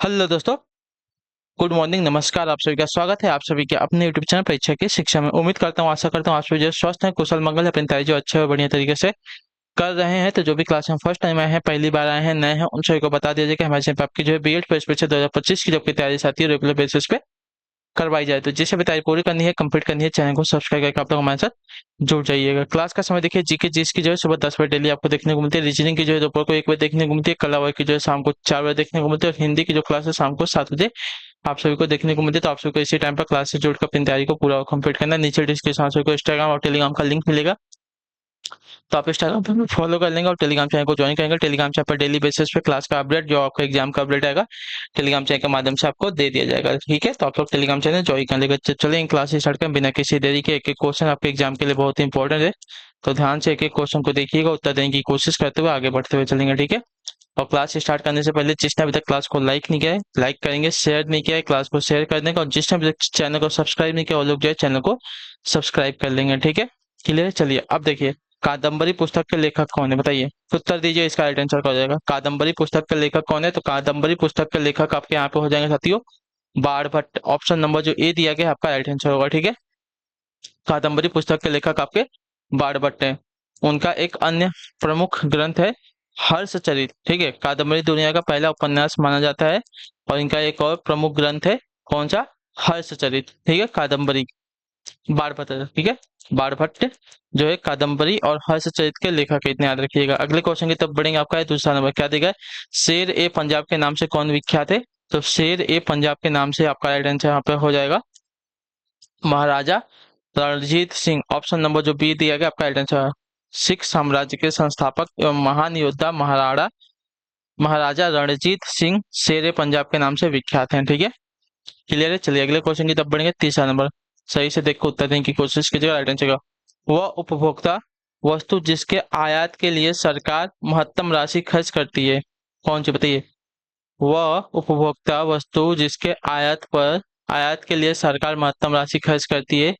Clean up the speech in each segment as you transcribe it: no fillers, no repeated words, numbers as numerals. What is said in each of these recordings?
Hello दोस्तों। Good morning, नमस्कार। आप सभी का स्वागत है आप सभी के अपने यूट्यूब चैनल परीक्षा की शिक्षा में। उम्मीद करता हूँ, आशा करता हूँ आप सभी जो स्वस्थ हैं, कुशल मंगल है, अपनी तैयारी जो अच्छे और बढ़िया तरीके से कर रहे हैं। तो जो भी क्लास में फर्स्ट टाइम आए हैं, पहली बार आए हैं, नए हैं, उन सभी को बता दीजिए कि हमारे चैनल पर आपकी जो है बीएड प्रेस परीक्षा 2025 की जो आपकी तैयारी साथी है रेगुलर बेसिस पे करवाई जाए। तो जिसे भी तैयारी पूरी करनी है, कंप्लीट करनी है, चैनल को सब्सक्राइब करके आप लोग हमारे साथ जुड़ जाइएगा। क्लास का समय देखिए, जीके जीएस की जो है सुबह 10 बजे डेली आपको देखने को मिलती है। रीजनिंग की जो है दोपहर को 1 बजे देखने को मिलती है। कला वर्ग की जो है शाम को 4 बजे देखने को मिलती है। और हिंदी की जो क्लास है शाम को 7 बजे आप सभी को देखने को मिलती है। तो आप सभी को इसी टाइम पर क्लास से जुड़कर अपनी तैयारी को पूरा कंप्लीट करना है। नीचे डिस्क्रिप्शन आप सभी को इंस्टाग्राम और टेलीग्राम का लिंक मिलेगा, तो आप इंस्टाग्राम पे फॉलो कर लेंगे और टेलीग्राम चैनल को ज्वाइन करेंगे। टेलीग्राम चैनल पर डेली बेसिस पे क्लास का अपडेट, जो आपका एग्जाम का अपडेट आएगा, टेलीग्राम चैनल के माध्यम से आपको दे दिया जाएगा। ठीक है, तो आप लोग टेलीग्राम चैनल ज्वाइन कर लेंगे। चलिए क्लास स्टार्ट करें बिना किसी देरी के। एक एक क्वेश्चन आपके एग्जाम के लिए बहुत ही इंपॉर्टेंट है, तो ध्यान से एक एक क्वेश्चन को देखिएगा, उत्तर देने की कोशिश करते हुए आगे बढ़ते हुए चलेंगे। ठीक है, और क्लास स्टार्ट करने से पहले जिसने अभी तक क्लास को लाइक नहीं किया है, लाइक करेंगे। शेयर नहीं किया है, क्लास को शेयर कर देंगे। और जिसने अभी तक चैनल को सब्सक्राइब नहीं किया, वो लोग जो है चैनल को सब्सक्राइब कर लेंगे। ठीक है, क्लियर है। चलिए अब देखिए, कादम्बरी पुस्तक के लेखक कौन है, बताइए। तो उत्तर दीजिए, इसका राइट आंसर क्या हो जाएगा। कादम्बरी पुस्तक के लेखक कौन है, तो कादम्बरी पुस्तक के लेखक आपके यहाँ पे हो जाएंगे साथियों बाण भट्ट। ऑप्शन नंबर जो ए दिया गया है आपका राइट आंसर होगा। ठीक है, कादम्बरी पुस्तक के लेखक आपके बाण भट्ट हैं। उनका एक अन्य प्रमुख ग्रंथ है हर्षचरित। ठीक है, कादम्बरी दुनिया का पहला उपन्यास माना जाता है। और इनका एक और प्रमुख ग्रंथ है, कौन सा, हर्षचरित। ठीक है, कादम्बरी बाणभट्ट। ठीक है, बाणभट्ट जो है कादम्बरी और हर्षचरित के लेखक है, इतने याद रखिएगा। अगले क्वेश्चन की तरफ बढ़ेंगे। आपका है दूसरा नंबर, क्या देगा, शेर ए पंजाब के नाम से कौन विख्यात है। तो शेर ए पंजाब के नाम से आपका राइट आंसर यहाँ पे हो जाएगा महाराजा रणजीत सिंह। ऑप्शन नंबर जो बी दिया गया आपका राइट आंसर। सिख साम्राज्य के संस्थापक एवं महान योद्धा महाराजा रणजीत सिंह शेर ए पंजाब के नाम से विख्यात हैं। ठीक है, क्लियर है। चलिए अगले क्वेश्चन की तरफ बढ़ेंगे। तीसरा नंबर, सही से देखकर उत्तर देने की कोशिश कीजिएगा, राइट आंसर का। वह उपभोक्ता वस्तु जिसके आयात के लिए सरकार महत्तम राशि खर्च करती है, कौन सी, बताइए। वह उपभोक्ता वस्तु जिसके आयात के लिए सरकार महत्तम राशि खर्च करती है,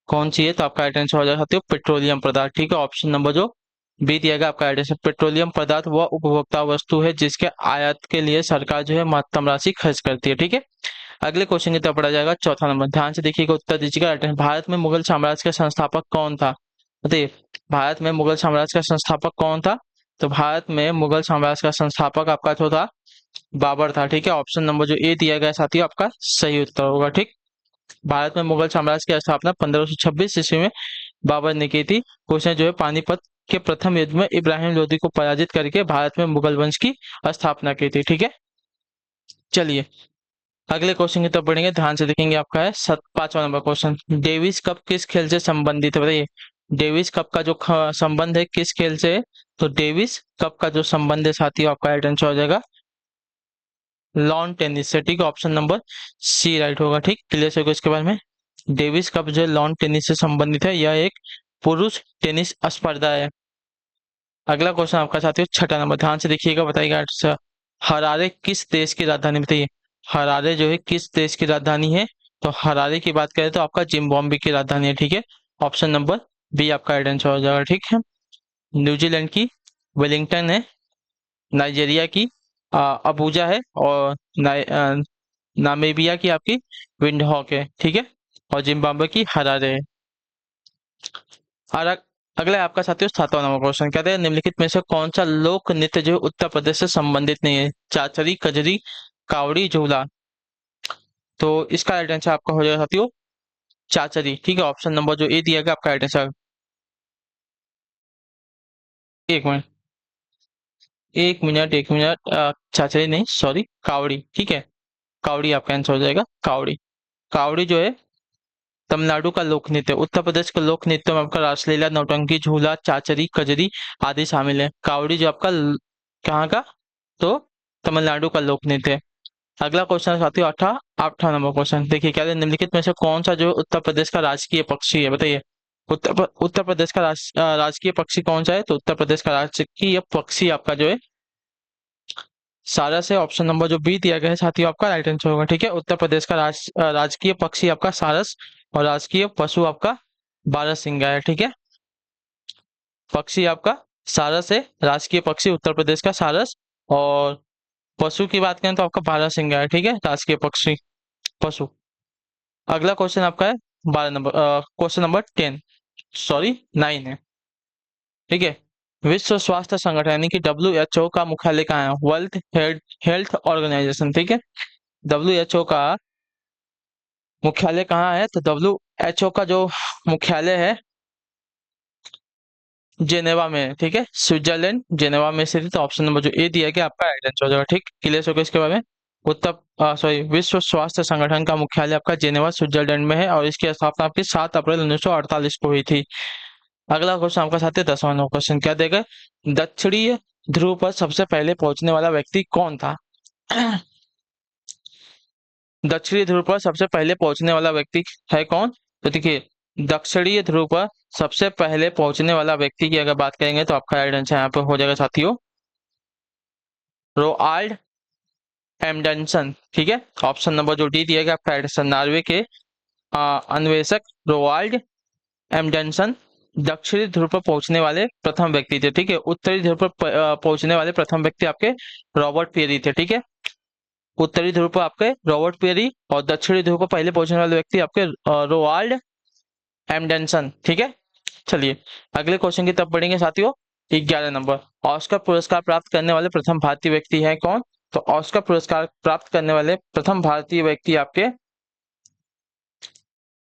कौन सी है। तो आपका राइट आंसर हो जाएगा साथियों पेट्रोलियम पदार्थ। ठीक है, ऑप्शन नंबर जो बी दिया गया आपका राइट आंसर। पेट्रोलियम पदार्थ वह उपभोक्ता वस्तु है जिसके आयात के लिए सरकार जो है महत्तम राशि खर्च करती है। ठीक है, अगले क्वेश्चन की तरफ पढ़ा जाएगा। चौथा नंबर, ध्यान से देखिएगा, उत्तर दीजिएगा राइट आंसर। भारत में मुगल साम्राज्य का संस्थापक कौन था, बताइए। भारत में मुगल साम्राज्य का संस्थापक कौन था। तो भारत में मुगल साम्राज्य का संस्थापक आपका जो था बाबर था। ठीक है, ऑप्शन नंबर जो ए दिया गया साथियों आपका सही उत्तर होगा। ठीक, भारत में मुगल साम्राज्य की स्थापना 1526 ईस्वी में बाबर ने की थी। उसने जो है पानीपत के प्रथम युद्ध में इब्राहिम लोदी को पराजित करके भारत में मुगल वंश की स्थापना की थी। ठीक है, चलिए अगले क्वेश्चन की तरफ बढ़ेंगे, ध्यान से देखेंगे। आपका है पांचवा नंबर क्वेश्चन, डेविस कप किस खेल से संबंधित है, बताइए। डेविस कप का जो संबंध है किस खेल से है। तो डेविस कप का जो संबंध है साथियों आपका राइट आंसर हो जाएगा लॉन टेनिस से। ठीक है, ऑप्शन नंबर सी राइट होगा। ठीक, क्लियर से इसके बारे में। डेविस कप जो लॉन टेनिस से संबंधित है, यह एक पुरुष टेनिस स्पर्धा है। अगला क्वेश्चन आपका साथियों छठा नंबर, ध्यान से देखिएगा, बताइएगा आंसर। हरारे किस देश की राजधानी, बताइए। हरारे जो है किस देश की राजधानी है। तो हरारे की बात करें तो आपका जिम्बाब्वे की राजधानी है। ठीक है, ऑप्शन नंबर बी आपका राइट आंसर हो जाएगा। ठीक है, न्यूजीलैंड की वेलिंगटन है, नाइजीरिया की अबूजा है, और नामीबिया की आपकी विंडहॉक है। ठीक है, और जिम्बाब्वे की हरारे है। और अगला है आपका साथियों सातवां नंबर क्वेश्चन, कहते हैं निम्नलिखित में से कौन सा लोक नृत्य जो है उत्तर प्रदेश से संबंधित नहीं है। चाचरी, कजरी, कावड़ी, झूला। तो इसका राइट आंसर आपका हो जाएगा साथियों चाचरी। ठीक है, ऑप्शन नंबर जो ए दिया गया आपका राइट आंसर। एक मिनट, एक मिनट, चाचरी नहीं, सॉरी, कावड़ी। ठीक है, कावड़ी आपका आंसर हो जाएगा, कावड़ी। कावड़ी जो है तमिलनाडु का लोक नृत्य। उत्तर प्रदेश के लोक नृत्य में आपका रासलीला, नौटंकी, झूला, चाचरी, कजरी आदि शामिल है। कावड़ी जो आपका कहाँ का, तो तमिलनाडु का लोक नृत्य है। अगला क्वेश्चन है साथियों आठवां नंबर क्वेश्चन, देखिए क्या है, निम्नलिखित में से कौन सा जो है उत्तर प्रदेश का राजकीय पक्षी है, बताइए। उत्तर प्रदेश का राजकीय पक्षी कौन सा है। तो उत्तर प्रदेश का राजकीय पक्षी आपका जो है सारस है। ऑप्शन नंबर जो बी दिया गया है साथियों आपका राइट आंसर होगा। ठीक है, उत्तर प्रदेश का राजकीय पक्षी आपका सारस, और राजकीय पशु आपका बारहसिंगा है। ठीक है, पक्षी आपका सारस है, राजकीय पक्षी उत्तर प्रदेश का सारस, और पशु की बात करें तो आपका बारहसिंगा है, ठीक है, राजकीय पक्षी पशु। अगला क्वेश्चन आपका है 12 नंबर, क्वेश्चन नंबर 10, सॉरी 9 है, ठीक है। विश्व स्वास्थ्य संगठन यानी कि WHO का मुख्यालय कहाँ है? वर्ल्ड हेल्थ ऑर्गेनाइजेशन, ठीक है। WHO का मुख्यालय कहाँ है? तो WHO का जो मुख्यालय है जेनेवा में है, ठीक है, स्विट्जरलैंड जेनेवा में स्थित है। तो ऑप्शन नंबर जो ए दिया गया आपका राइट आंसर हो जाएगा, ठीक। क्लियर हो गया इसके बारे में। विश्व स्वास्थ्य संगठन का मुख्यालय आपका जेनेवा स्विट्जरलैंड में है और इसकी स्थापना आपकी 7 अप्रैल 1948 को हुई थी। अगला क्वेश्चन आपका साथ ही 10वां क्वेश्चन क्या देगा? दक्षिणी ध्रुव पर सबसे पहले पहुंचने वाला व्यक्ति कौन था? दक्षिणी ध्रुव पर सबसे पहले पहुंचने वाला व्यक्ति है कौन? तो देखिए, दक्षिणी ध्रुव पर सबसे पहले पहुंचने वाला व्यक्ति की अगर बात करेंगे तो आपका राइट आंसर यहाँ पे हो जाएगा साथियों, रोआल्ड एमडनसन, ठीक है। ऑप्शन नंबर जो डी दिया गया आपका राइट आंसर, नॉर्वे के अन्वेषक रोआल्ड एमडनसन दक्षिणी ध्रुव पर पहुंचने वाले प्रथम व्यक्ति थे, ठीक है। उत्तरी ध्रुव पर पहुंचने वाले प्रथम व्यक्ति आपके रॉबर्ट पेरी थे, ठीक है। उत्तरी ध्रुव पर आपके रॉबर्ट पेरी और दक्षिणी ध्रुव पर पहले पहुंचने वाले व्यक्ति आपके रोआल्ड एमडनसन, ठीक है। चलिए अगले क्वेश्चन की तरफ बढ़ेंगे साथियों। 11 नंबर, ऑस्कर पुरस्कार प्राप्त करने वाले प्रथम भारतीय व्यक्ति है कौन? तो ऑस्कर पुरस्कार प्राप्त करने वाले प्रथम भारतीय व्यक्ति आपके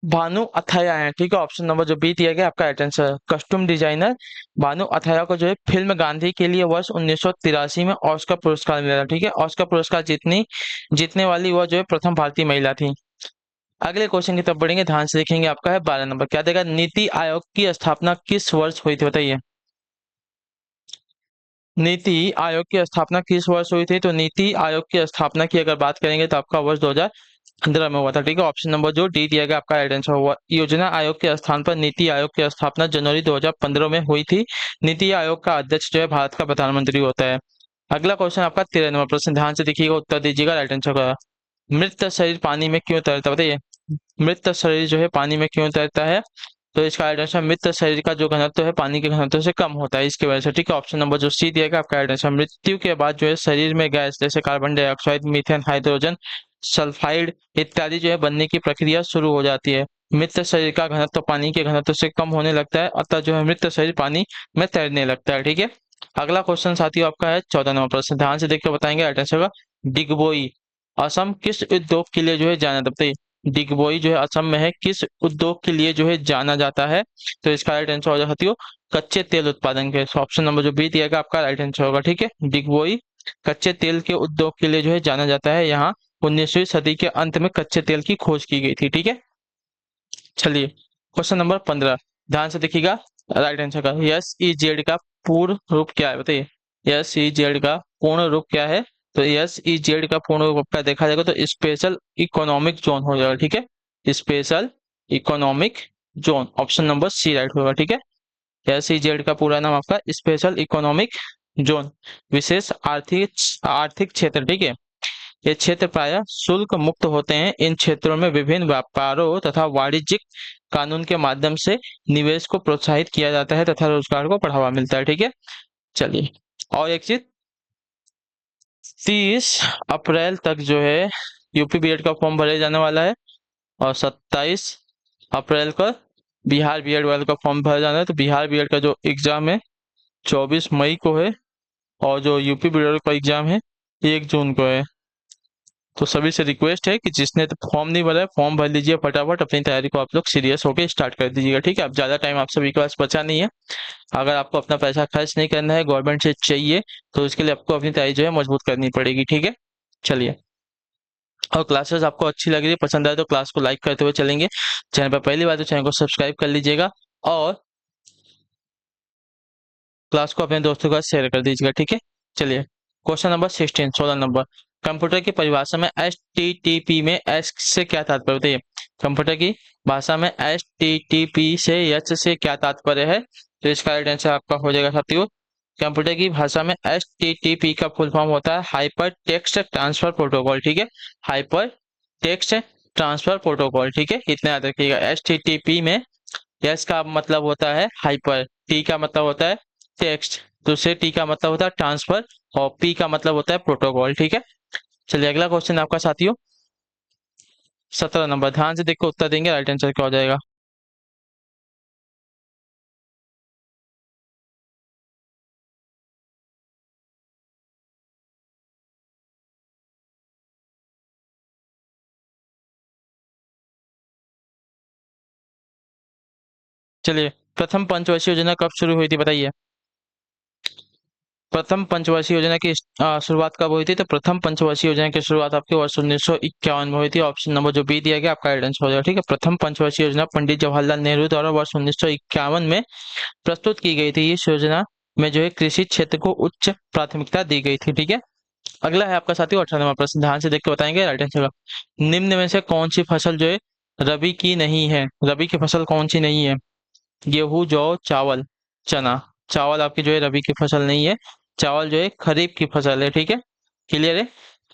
भानु अथैया है, ठीक है। ऑप्शन नंबर जो बी दिया गया आपका right answer, costume designer Bhanu Athaiya को जो है फिल्म गांधी के लिए वर्ष 1983 में ऑस्कर पुरस्कार मिला था, ठीक है। ऑस्कर पुरस्कार जीतने वाली वह जो है प्रथम भारतीय महिला थी। अगले क्वेश्चन की तरफ बढ़ेंगे, ध्यान से देखेंगे। आपका है 12 नंबर, क्या देगा? नीति आयोग की स्थापना किस वर्ष हुई थी, बताइए। नीति आयोग की स्थापना किस वर्ष हुई थी? तो नीति आयोग की स्थापना की अगर बात करेंगे तो आपका वर्ष 2015 में हुआ था, ठीक है। ऑप्शन नंबर जो डी दिया गया आपका राइट आंसर हुआ। योजना आयोग के स्थान पर नीति आयोग की स्थापना जनवरी 2015 में हुई थी। नीति आयोग का अध्यक्ष जो है भारत का प्रधानमंत्री होता है। अगला क्वेश्चन आपका 13 नंबर प्रश्न, ध्यान से देखिएगा, उत्तर दीजिएगा राइट आंसर का। मृत शरीर पानी में क्यों तैरता है, बताइए। मृत शरीर जो है पानी में क्यों तैरता है? तो इसका राइट आंसर, मृत शरीर का जो घनत्व है पानी के घनत्व से कम होता है, इसकी वजह से, ठीक है। ऑप्शन नंबर जो सी दिया गया आपका राइट आंसर, मृत्यु के बाद जो है शरीर में गैस जैसे carbon dioxide, methane, hydrogen sulphide इत्यादि जो है बनने की प्रक्रिया शुरू हो जाती है। मृत शरीर का घनत्व पानी के घनत्व से कम होने लगता है, अतः जो है मृत शरीर पानी में तैरने लगता है, ठीक है। अगला क्वेश्चन साथियों आपका है 14 नंबर प्रश्न, ध्यान से देखकर बताएंगे राइट आंसर का। डिगबोई असम किस उद्योग के लिए जो है जाना जाता है? डिगबोई जो है असम में है, किस उद्योग के लिए जो है जाना जाता है? तो इसका राइट आंसर हो जाएगा साथियों, कच्चे तेल उत्पादन के। ऑप्शन नंबर जो बी दिया गया आपका राइट आंसर होगा, ठीक है। डिगबोई कच्चे तेल के उद्योग के लिए जो है जाना जाता है। यहाँ 19वीं सदी के अंत में कच्चे तेल की खोज की गई थी, ठीक है। चलिए क्वेश्चन नंबर 15, ध्यान से देखिएगा राइट आंसर का। SEZ का पूर्ण रूप क्या है, बताइए। SEZ का पूर्ण रूप क्या है? तो SEZ का पूर्ण रूप आपका देखा जाएगा तो स्पेशल इकोनॉमिक जोन हो जाएगा, ठीक है। Special economic zone, option number C right होगा, ठीक है। SEZ का पूरा नाम आपका स्पेशल इकोनॉमिक जोन, विशेष आर्थिक आर्थिक क्षेत्र, ठीक है। ये क्षेत्र प्रायः शुल्क मुक्त होते हैं। इन क्षेत्रों में विभिन्न व्यापारों तथा वाणिज्यिक कानून के माध्यम से निवेश को प्रोत्साहित किया जाता है तथा रोजगार को बढ़ावा मिलता है, ठीक है। चलिए और एक चीज, 30 अप्रैल तक जो है यूपी बीएड का फॉर्म भरे जाने वाला है और 27 अप्रैल को बिहार बीएड वाले का फॉर्म भरा जाना है। तो बिहार बीएड का जो एग्जाम है 24 मई को है और जो यूपी बीएड का एग्जाम है 1 जून को है। तो सभी से रिक्वेस्ट है कि जिसने तो फॉर्म नहीं भरा है फॉर्म भर लीजिए फटाफट, अपनी तैयारी को आप लोग सीरियस होकर स्टार्ट कर दीजिएगा, ठीक है। अब ज़्यादा टाइम आप सभी के पास बचा नहीं है। अगर आपको अपना पैसा खर्च नहीं करना है, गवर्नमेंट से चाहिए, तो इसके लिए आपको अपनी तैयारी जो है मजबूत करनी पड़ेगी, ठीक है। चलिए, और क्लासेस आपको अच्छी लग रही है, पसंद आए तो क्लास को लाइक करते हुए चलेंगे। चैनल पर पहली बार तो चैनल को सब्सक्राइब कर लीजिएगा और क्लास को अपने दोस्तों के साथ शेयर कर दीजिएगा, ठीक है। चलिए क्वेश्चन नंबर 16, 16 नंबर, कंप्यूटर की परिभाषा में HTTP में एच से क्या तात्पर्य, बताइए। कंप्यूटर की भाषा में HTTP से एच से क्या तात्पर्य है? तो इसका राइट आंसर आपका हो जाएगा साथियों, कंप्यूटर की भाषा में HTTP का फुल फॉर्म होता है हाइपर टेक्स्ट ट्रांसफर प्रोटोकॉल, ठीक है। हाइपर टेक्स्ट ट्रांसफर प्रोटोकॉल, ठीक है, इतना याद रखिएगा। HTTP में एस का मतलब होता है हाइपर, टी का मतलब होता है टेक्स्ट, दूसरे टी का मतलब होता है ट्रांसफर और पी का मतलब होता है प्रोटोकॉल। ठीक है, चलिए अगला क्वेश्चन आपका साथियों 17 नंबर, ध्यान से देखो उत्तर देंगे, राइट आंसर क्या हो जाएगा। चलिए, प्रथम पंचवर्षीय योजना कब शुरू हुई थी बताइए। प्रथम पंचवर्षीय योजना की शुरुआत कब हुई थी? तो प्रथम पंचवर्षीय योजना की शुरुआत आपके वर्ष 1951 में हुई थी। ऑप्शन नंबर जो बी दिया गया आपका राइट आंसर हो जाएगा। ठीक है, प्रथम पंचवर्षीय योजना पंडित जवाहरलाल नेहरू द्वारा वर्ष 1951 में प्रस्तुत की गई थी। इस योजना में जो है कृषि क्षेत्र को उच्च प्राथमिकता दी गई थी। ठीक है, अगला है आपका साथियों 18 नंबर प्रश्न, ध्यान से देख के बताएंगे राइट आंसर का। निम्न में से कौन सी फसल जो है रबी की नहीं है? रबी की फसल कौन सी नहीं है? गेहूं, जौ, चावल, चना। चावल आपकी जो है रबी की फसल नहीं है, चावल जो है खरीफ की फसल है। ठीक है, क्लियर है।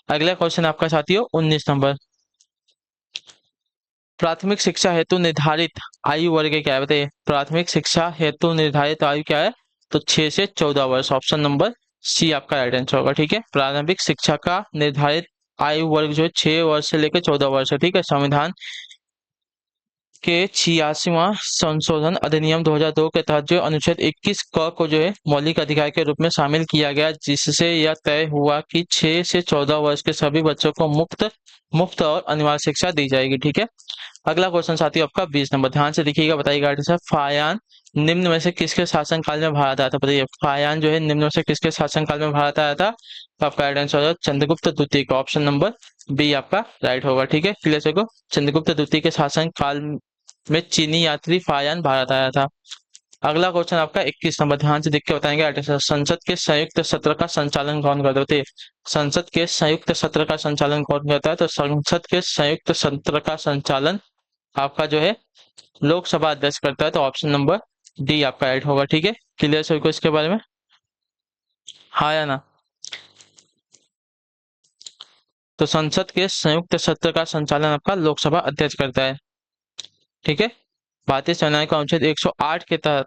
अगला क्वेश्चन आपका साथियों 19 नंबर, प्राथमिक शिक्षा हेतु निर्धारित आयु वर्ग क्या है बताइए। प्राथमिक शिक्षा हेतु निर्धारित आयु क्या है? तो 6 से 14 वर्ष। ऑप्शन नंबर सी आपका राइट आंसर होगा। ठीक है, प्रारंभिक शिक्षा का निर्धारित आयु वर्ग जो है 6 वर्ष से लेकर 14 वर्ष है। ठीक है, संविधान के 86वां संशोधन अधिनियम 2002 के तहत जो अनुच्छेद 21 क को जो है मौलिक अधिकार के रूप में शामिल किया गया, जिससे यह तय हुआ कि 6 से 14 वर्ष के सभी बच्चों को मुफ्त मुफ्त और अनिवार्य शिक्षा दी जाएगी। ठीक है, अगला क्वेश्चन साथियों आपका 20 नंबर, ध्यान से देखिएगा, बताइएगा आर्टिस्ट साहब। फायान निम्न में से किसके शासनकाल में भारत आया था बताइए। फायान जो है निम्न में से किसके शासनकाल में भारत आया था? तो आपका राइट आंसर होगा चंद्रगुप्त द्वितीय का। ऑप्शन नंबर बी आपका राइट होगा। ठीक है, क्लियर से को चंद्रगुप्त द्वितीय के शासनकाल में चीनी यात्री फायान भारत आया था। अगला क्वेश्चन आपका 21 नंबर, ध्यान से देख के बताएंगे आर्टिस्ट साहब। संसद के संयुक्त सत्र का संचालन कौन करते हैं? संसद के संयुक्त सत्र का संचालन कौन करता है? तो संसद के संयुक्त सत्र का संचालन आपका जो है लोकसभा अध्यक्ष करता है। तो ऑप्शन नंबर डी आपका राइट होगा। ठीक है, क्लियर सभी को इसके बारे में, हाँ या ना? तो संसद के संयुक्त सत्र का संचालन आपका लोकसभा अध्यक्ष करता है। ठीक है, भारतीय संविधान का अनुच्छेद 108 के तहत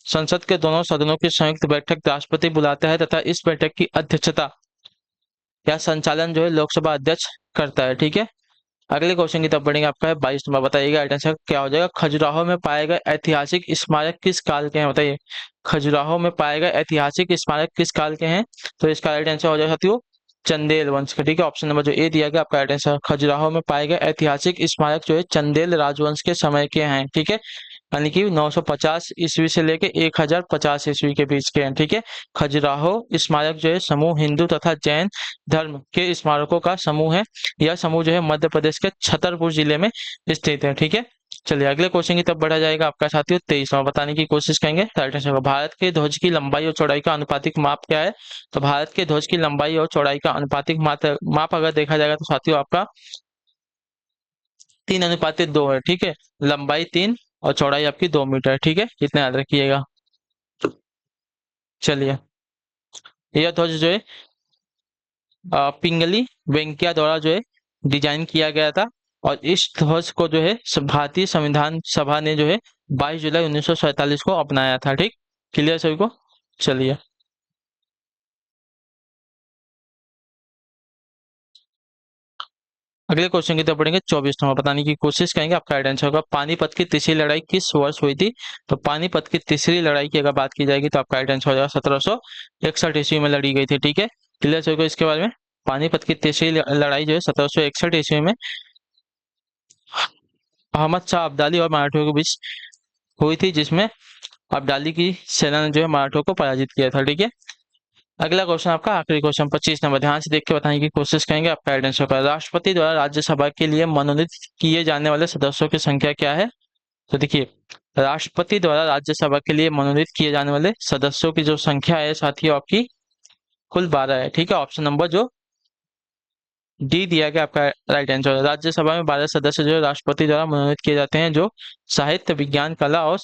संसद के दोनों सदनों की संयुक्त बैठक राष्ट्रपति बुलाता है तथा इस बैठक की अध्यक्षता या संचालन जो है लोकसभा अध्यक्ष करता है। ठीक है, अगले क्वेश्चन की तरफ बढ़ेंगे, आपका है 22 नंबर, बताइएगा राइट आंसर क्या हो जाएगा। खजुराहो में पाए गए ऐतिहासिक स्मारक किस काल के हैं बताइए। खजुराहो में पाए गए ऐतिहासिक स्मारक किस काल के हैं? तो इसका राइट आंसर हो जाएगा साथियों चंदेल वंश का। ठीक है, ऑप्शन नंबर जो ए दिया गया आपका राइट आंसर। खजुराहो में पाए गए ऐतिहासिक स्मारक जो है चंदेल राजवंश के समय के हैं। ठीक है, यानी कि 950 ईस्वी से लेके 1050 ईस्वी के बीच के हैं। ठीक है, खजुराहो स्मारक जो है समूह हिंदू तथा जैन धर्म के स्मारकों का समूह है। यह समूह जो है मध्य प्रदेश के छतरपुर जिले में स्थित है। ठीक है, चलिए अगले क्वेश्चन की तरफ बढ़ा जाएगा आपका साथियों 23 बताने की कोशिश करेंगे राइट आंसर होगा। भारत के ध्वज की लंबाई और चौड़ाई का अनुपातिक माप क्या है? तो भारत के ध्वज की लंबाई और चौड़ाई का अनुपातिक माप अगर देखा जाएगा तो साथियों आपका 3:2 है। ठीक है, लंबाई 3 और चौड़ाई आपकी 2 मीटर। ठीक है, इतना याद रखिएगा। चलिए, यह ध्वज जो है पिंगली वेंकैया द्वारा जो है डिजाइन किया गया था और इस ध्वज को जो है भारतीय संविधान सभा ने जो है 22 जुलाई 1947 को अपनाया था। ठीक, क्लियर सभी को। चलिए, अगले क्वेश्चन की तरफ बढ़ेंगे 24 नंबर, बताने की कोशिश करेंगे आपका राइट आंसर होगा। पानीपत की तीसरी लड़ाई किस वर्ष हुई थी? तो पानीपत की तीसरी लड़ाई की अगर बात की जाएगी तो आपका राइट आंसर हो जाएगा 1761 ईस्वी में लड़ी गई थी। ठीक है, क्लियर सभी को इसके बारे में। पानीपत की तीसरी लड़ाई जो है 1761 ईस्वी में अहमद शाह अब्दाली और मराठियों के बीच हुई थी, जिसमें अब्दाली की सेना ने जो है मराठों को पराजित किया था। ठीक है, अगला क्वेश्चन आपका आखिरी क्वेश्चन 25 नंबर, ध्यान से देख के बताने की कोशिश करेंगे आपका राइट आंसर होगा। राष्ट्रपति द्वारा राज्यसभा के लिए मनोनीत किए जाने वाले सदस्यों की संख्या क्या है? तो देखिए, राष्ट्रपति द्वारा राज्यसभा के लिए मनोनीत किए जाने वाले सदस्यों की जो संख्या है साथियों आपकी कुल 12 है। ठीक है, ऑप्शन नंबर जो डी दिया गया आपका राइट आंसर। राज्यसभा में 12 सदस्य जो है राष्ट्रपति द्वारा मनोनीत किए जाते हैं, जो साहित्य, विज्ञान, कला और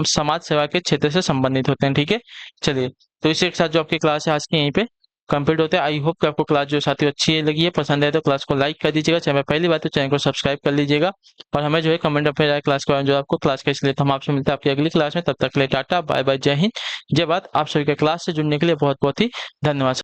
समाज सेवा के क्षेत्र से संबंधित होते हैं। ठीक है, चलिए, तो इसी के साथ जो आपकी क्लास है आज की यहीं पे कंप्लीट होते हैं। आई होप कि आपको क्लास जो साथियों अच्छी लगी है, पसंद है तो क्लास को लाइक कर दीजिएगा, चैनल पहली बात तो चैनल को सब्सक्राइब कर लीजिएगा और हमें जो है कमेंट अपने राय क्लास के बारे में जो आपको क्लास कैसी लगी। तो हम आपसे मिलते हैं आपकी अगली क्लास में, तब तक के लिए टाटा बाय बाय, जय हिंद जय भारत। आप सभी के क्लास से जुड़ने के लिए बहुत बहुत ही धन्यवाद।